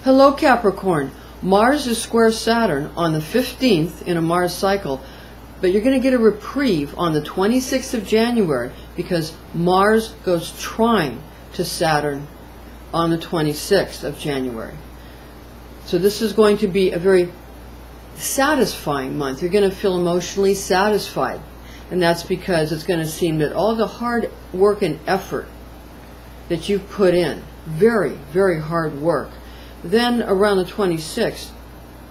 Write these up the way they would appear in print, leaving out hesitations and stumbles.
Hello Capricorn. Mars is square Saturn on the 15th in a Mars cycle, but you're going to get a reprieve on the 26th of January because Mars goes trine to Saturn on the 26th of January. So this is going to be a very satisfying month. You're going to feel emotionally satisfied, and that's because it's going to seem that all the hard work and effort that you've put in, very, very hard work, then around the 26th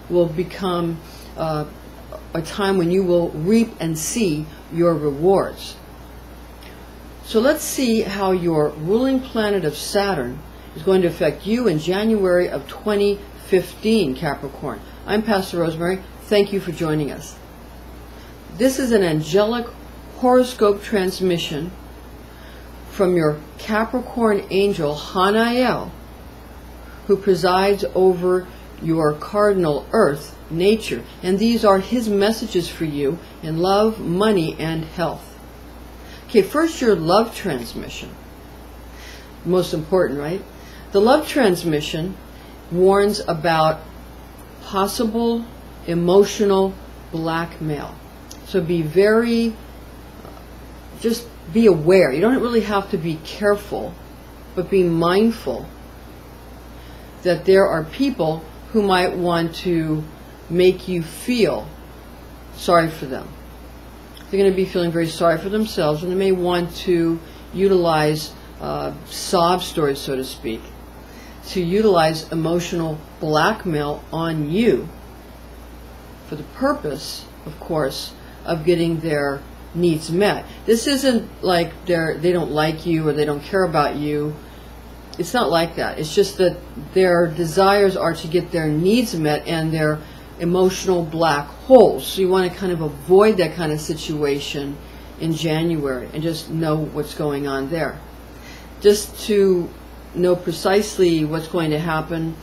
will become a time when you will reap and see your rewards. So let's see how your ruling planet of Saturn is going to affect you in January of 2015, Capricorn. I'm Pastor Rosemary. Thank you for joining us. This is an angelic horoscope transmission from your Capricorn angel, Hanael, who presides over your cardinal earth, nature, and these are his messages for you in love, money, and health. Okay, first your love transmission. Most important, right? The love transmission warns about possible emotional blackmail. So be very, just be aware. You don't really have to be careful, but be mindful that there are people who might want to make you feel sorry for them. They're going to be feeling very sorry for themselves, and they may want to utilize sob stories, so to speak, to utilize emotional blackmail on you for the purpose, of course, of getting their needs met. This isn't like they don't like you or they don't care about you. It's not like that. It's just that their desires are to get their needs met and their emotional black holes. So you want to kind of avoid that kind of situation in January and just know what's going on there. Just to know precisely what's going to happen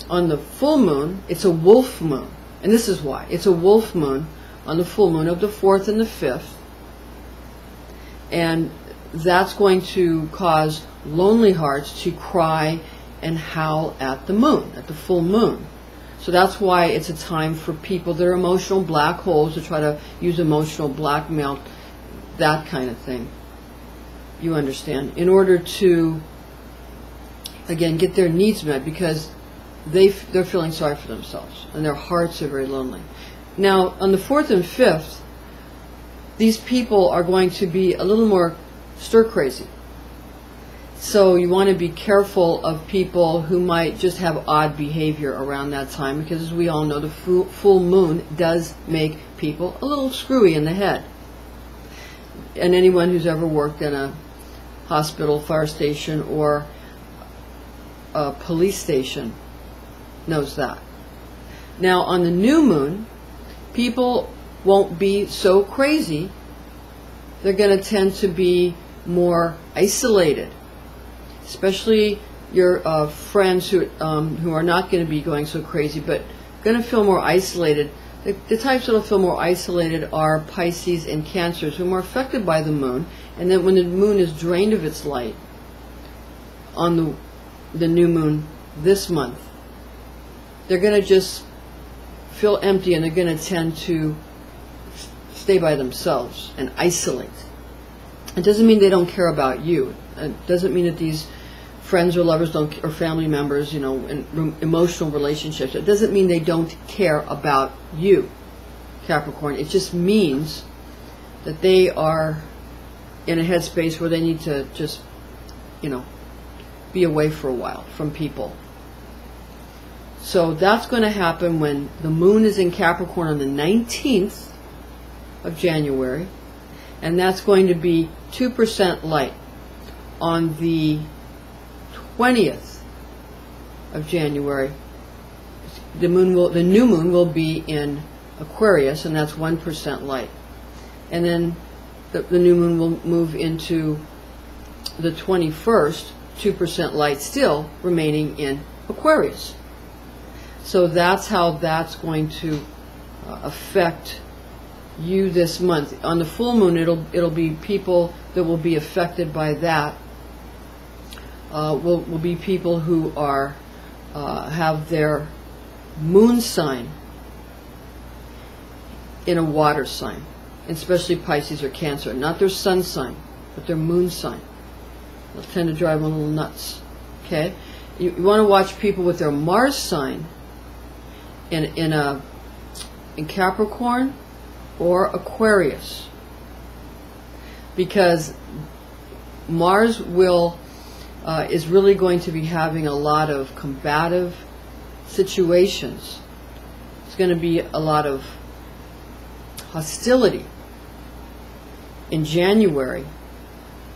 on the full moon, it's a wolf moon. And this is why. It's a wolf moon on the full moon of the 4th and the 5th. And that's going to cause lonely hearts to cry and howl at the moon, at the full moon. So that's why it's a time for people that are emotional black holes to try to use emotional blackmail, that kind of thing. You understand? In order to, again, get their needs met, because they're feeling sorry for themselves and their hearts are very lonely. Now, on the 4th and 5th, these people are going to be a little more stir crazy. So you want to be careful of people who might just have odd behavior around that time, because as we all know, the full moon does make people a little screwy in the head. And anyone who's ever worked in a hospital, fire station, or a police station knows that. Now on the new moon, people won't be so crazy. They're going to tend to be more isolated, especially your friends who are not going to be going so crazy, but going to feel more isolated. The types that will feel more isolated are Pisces and Cancers, who are more affected by the moon. And then when the moon is drained of its light on the new moon this month, they're going to just feel empty, and they're going to tend to stay by themselves and isolate. It doesn't mean they don't care about you. It doesn't mean that these friends or lovers don't, or family members, you know, in emotional relationships, it doesn't mean they don't care about you, Capricorn. It just means that they are in a headspace where they need to just, you know, be away for a while from people. So that's going to happen when the moon is in Capricorn on the 19th of January, and that's going to be 2% light. On the 20th of January, the new moon will be in Aquarius, and that's 1% light. And then the new moon will move into the 21st, 2% light still remaining in Aquarius. So that's how that's going to affect you this month. On the full moon, it'll be people that will be affected by that. Will be people who are have their moon sign in a water sign, especially Pisces or Cancer, not their sun sign, but their moon sign. They'll tend to drive them a little nuts. Okay, you want to watch people with their Mars sign in Capricorn or Aquarius, because Mars is really going to be having a lot of combative situations. It's going to be a lot of hostility in January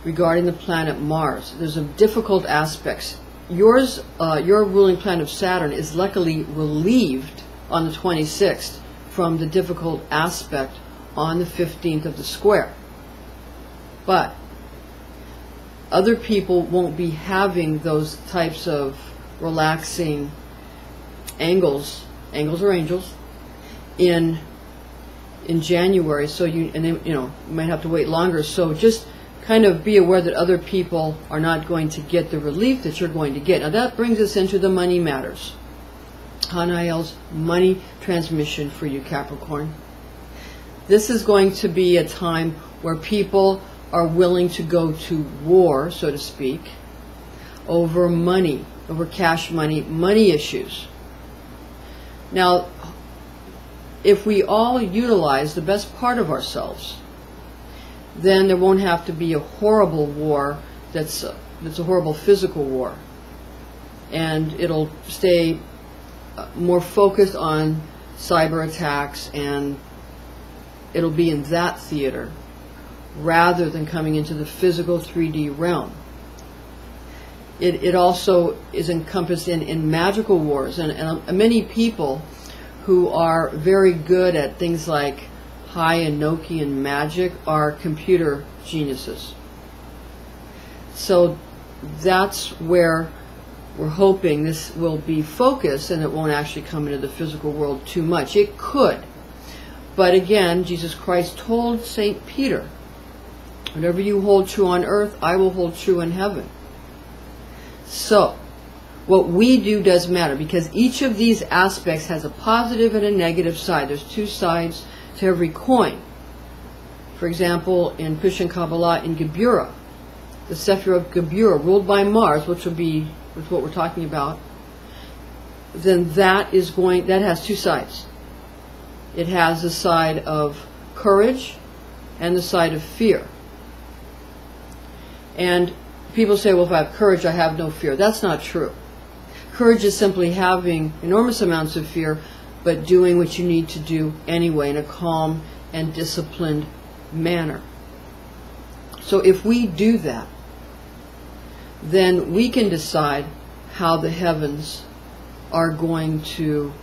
regarding the planet Mars. There's some difficult aspects. Your ruling planet of Saturn is luckily relieved on the 26th from the difficult aspect on the 15th of the square. But other people won't be having those types of relaxing angles or angels in January. So you might have to wait longer. So just kind of be aware that other people are not going to get the relief that you're going to get. Now that brings us into the money matters. Hanael's money transmission for you, Capricorn. This is going to be a time where people are willing to go to war, so to speak, over money, over cash money issues. Now, if we all utilize the best part of ourselves, then there won't have to be a horrible war that's a horrible physical war. And it'll stay more focused on cyber attacks, and it'll be in that theater rather than coming into the physical 3D realm. It also is encompassed in magical wars, and many people who are very good at things like high Enochian magic are computer geniuses. So that's where we're hoping this will be focused, and it won't actually come into the physical world too much. It could. But again, Jesus Christ told St. Peter, whatever you hold true on earth, I will hold true in heaven. So, what we do does matter, because each of these aspects has a positive and a negative side. There's two sides to every coin. For example, in Christian Kabbalah, in Geburah, the Sephirah of Geburah, ruled by Mars, which is what we're talking about, then that has two sides. It has the side of courage and the side of fear. And people say, well, if I have courage, I have no fear. That's not true. Courage is simply having enormous amounts of fear, but doing what you need to do anyway in a calm and disciplined manner. So if we do that, then we can decide how the heavens are going to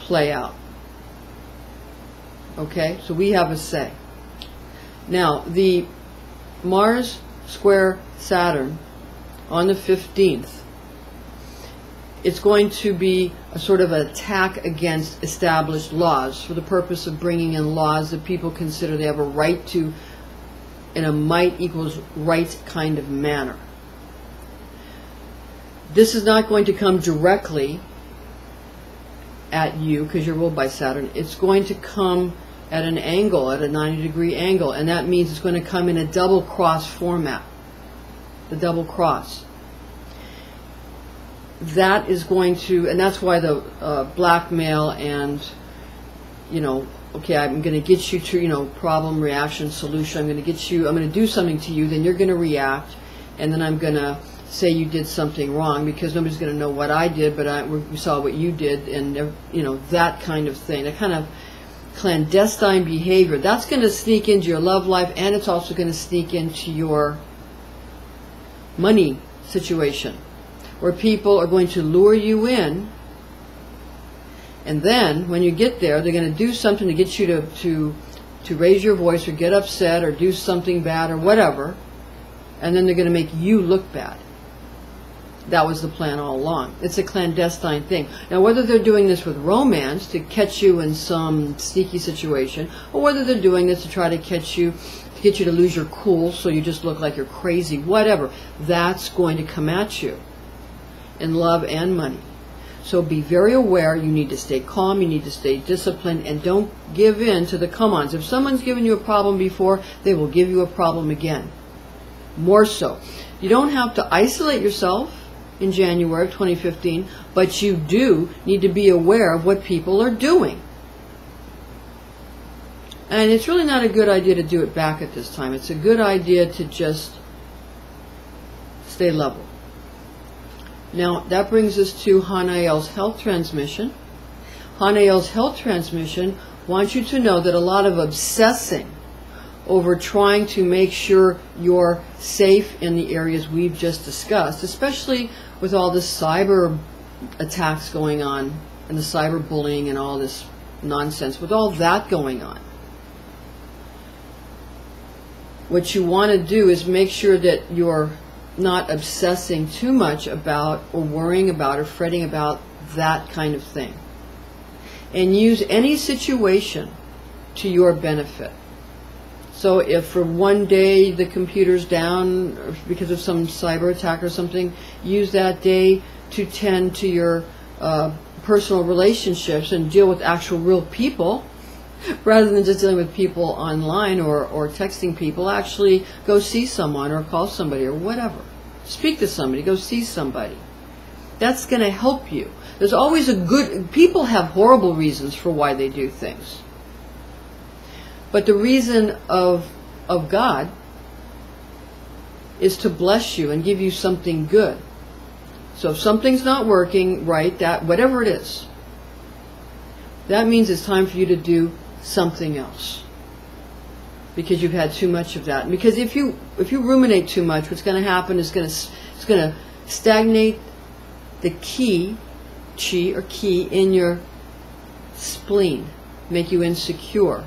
play out. Okay? So we have a say. Now, the Mars square Saturn on the 15th, it's going to be a sort of attack against established laws for the purpose of bringing in laws that people consider they have a right to in a might equals right kind of manner. This is not going to come directly at you because you're ruled by Saturn. It's going to come at an angle, at a 90-degree angle, and that means it's going to come in a double cross format. The double cross. That is going to, and that's why the blackmail and, okay, I'm going to get you to, problem, reaction, solution. I'm going to do something to you, then you're going to react, and then I'm going to say you did something wrong because nobody's going to know what I did, but we saw what you did, and, that kind of thing. That kind of clandestine behavior, that's going to sneak into your love life, and it's also going to sneak into your money situation, where people are going to lure you in, and then when you get there, they're going to do something to get you to raise your voice or get upset or do something bad or whatever, and then they're going to make you look bad. That was the plan all along. It's a clandestine thing. Now, whether they're doing this with romance to catch you in some sneaky situation, or whether they're doing this to try to get you to lose your cool so you just look like you're crazy, whatever, that's going to come at you in love and money. So be very aware. You need to stay calm. You need to stay disciplined, and don't give in to the come-ons. If someone's given you a problem before, they will give you a problem again. More so. You don't have to isolate yourself in January of 2015, but you do need to be aware of what people are doing. And it's really not a good idea to do it back at this time. It's a good idea to just stay level. Now, that brings us to Hanael's health transmission. Hanael's health transmission wants you to know that a lot of obsessing over trying to make sure you're safe in the areas we've just discussed, especially with all this cyber attacks going on and the cyber bullying and all this nonsense, with all that going on. What you want to do is make sure that you're not obsessing too much about or worrying about or fretting about that kind of thing. And use any situation to your benefit. So if for one day the computer's down because of some cyber attack or something, use that day to tend to your personal relationships and deal with actual real people, rather than just dealing with people online or texting people. Actually go see someone or call somebody or whatever. Speak to somebody, go see somebody. That's going to help you. There's always a good... People have horrible reasons for why they do things. But the reason of God is to bless you and give you something good. So if something's not working right, that whatever it is, that means it's time for you to do something else, because you've had too much of that. And because if you ruminate too much, what's going to happen is it's going to stagnate the chi in your spleen, make you insecure.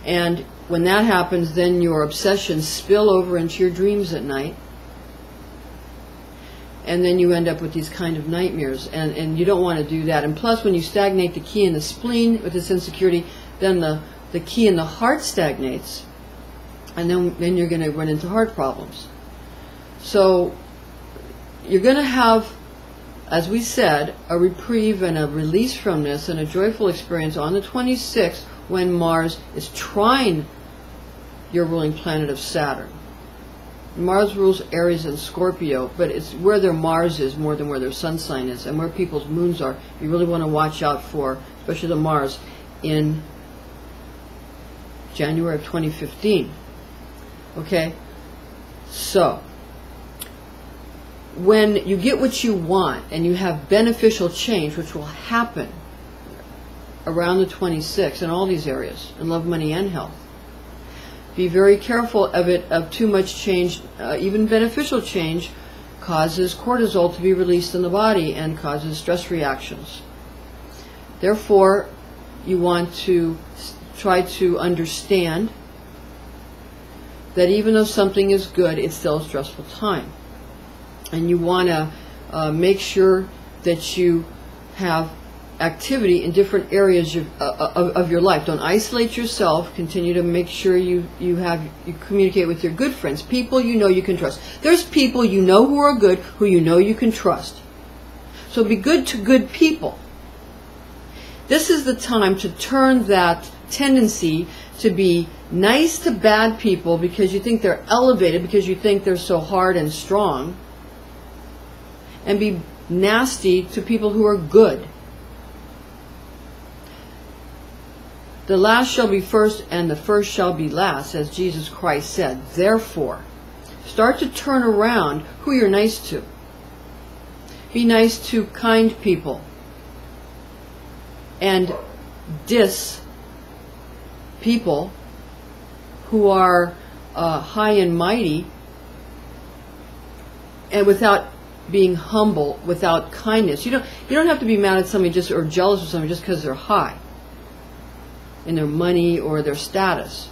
And when that happens, then your obsessions spill over into your dreams at night. And then you end up with these kind of nightmares. And you don't want to do that. And plus, when you stagnate the chi in the spleen with this insecurity, then the chi in the heart stagnates. And then you're going to run into heart problems. So you're going to have, as we said, a reprieve and a release from this and a joyful experience on the 26th, when Mars is trine your ruling planet of Saturn. Mars rules Aries and Scorpio, but it's where their Mars is more than where their sun sign is, and where people's moons are. You really want to watch out for, especially the Mars, in January of 2015. Okay? So, when you get what you want and you have beneficial change, which will happen around the 26th in all these areas, in love, money, and health, be very careful of too much change. Even beneficial change causes cortisol to be released in the body and causes stress reactions. Therefore, you want to try to understand that even though something is good, it's still a stressful time. And you want to make sure that you have activity in different areas of your life. Don't isolate yourself. Continue to make sure you communicate with your good friends, people you know you can trust. There's people you know who are good, who you know you can trust. So be good to good people. This is the time to turn that tendency to be nice to bad people because you think they're elevated, because you think they're so hard and strong, and be nasty to people who are good. The last shall be first, and the first shall be last, as Jesus Christ said. Therefore, start to turn around who you're nice to. Be nice to kind people. And diss people who are high and mighty, and without being humble, without kindness. You don't have to be mad at somebody just or jealous of somebody just because they're high in their money or their status.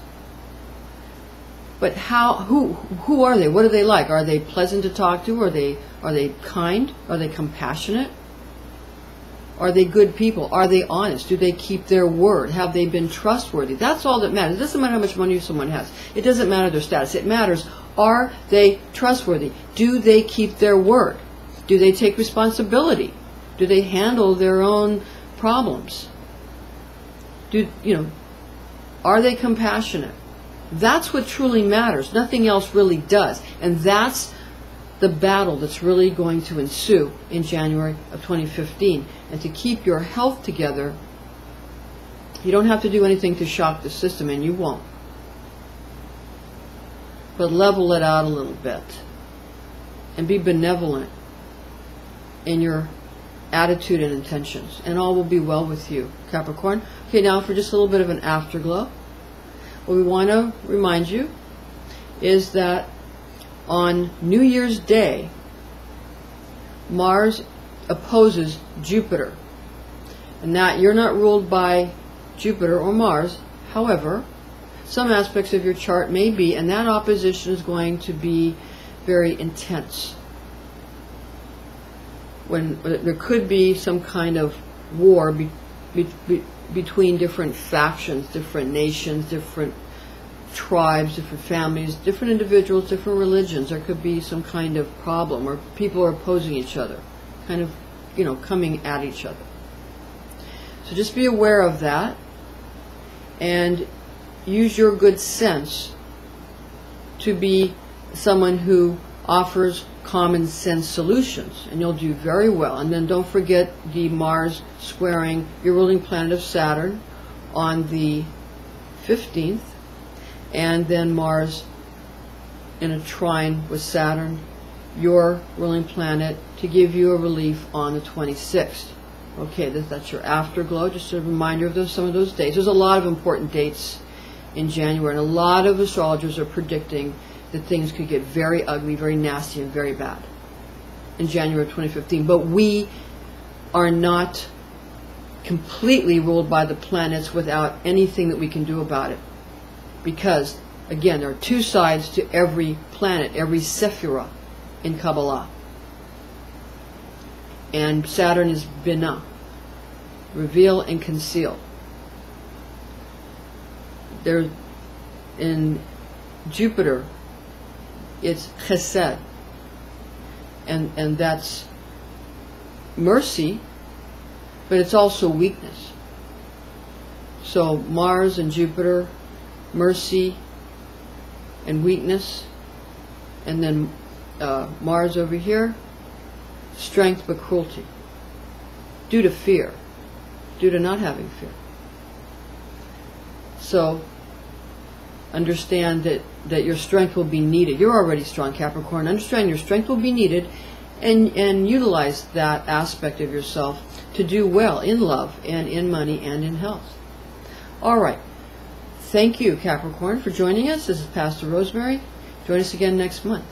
But who are they? What are they like? Are they pleasant to talk to? Are they kind? Are they compassionate? Are they good people? Are they honest? Do they keep their word? Have they been trustworthy? That's all that matters. It doesn't matter how much money someone has. It doesn't matter their status. It matters, are they trustworthy? Do they keep their word? Do they take responsibility? Do they handle their own problems? Are they compassionate? That's what truly matters. Nothing else really does. And that's the battle that's really going to ensue in January of 2015. And to keep your health together, you don't have to do anything to shock the system, and you won't. But level it out a little bit. And be benevolent in your attitude and intentions. And all will be well with you, Capricorn. Okay, now for just a little bit of an afterglow. What we want to remind you is that on New Year's Day, Mars opposes Jupiter. And that you're not ruled by Jupiter or Mars. However, some aspects of your chart may be, and that opposition is going to be very intense. When there could be some kind of war between different factions, different nations, different tribes, different families, different individuals, different religions. There could be some kind of problem where people are opposing each other, kind of, coming at each other. So just be aware of that and use your good sense to be someone who offers common sense solutions, and you'll do very well. And then don't forget the Mars squaring your ruling planet of Saturn on the 15th, and then Mars in a trine with Saturn, your ruling planet, to give you a relief on the 26th. Okay, that's your afterglow. Just a reminder of some of those dates. There's a lot of important dates in January, and a lot of astrologers are predicting that things could get very ugly, very nasty, and very bad in January of 2015. But we are not completely ruled by the planets without anything that we can do about it. Because, again, there are two sides to every planet, every sephira in Kabbalah. And Saturn is Binah, reveal and conceal. There, in Jupiter, it's Chesed, and that's mercy, but it's also weakness. So Mars and Jupiter, mercy and weakness, and then Mars over here, strength but cruelty, due to fear, due to not having fear. So understand that your strength will be needed. You're already strong, Capricorn. Understand your strength will be needed, and utilize that aspect of yourself to do well in love and in money and in health. All right. Thank you, Capricorn, for joining us. This is Pastor Rosemary. Join us again next month.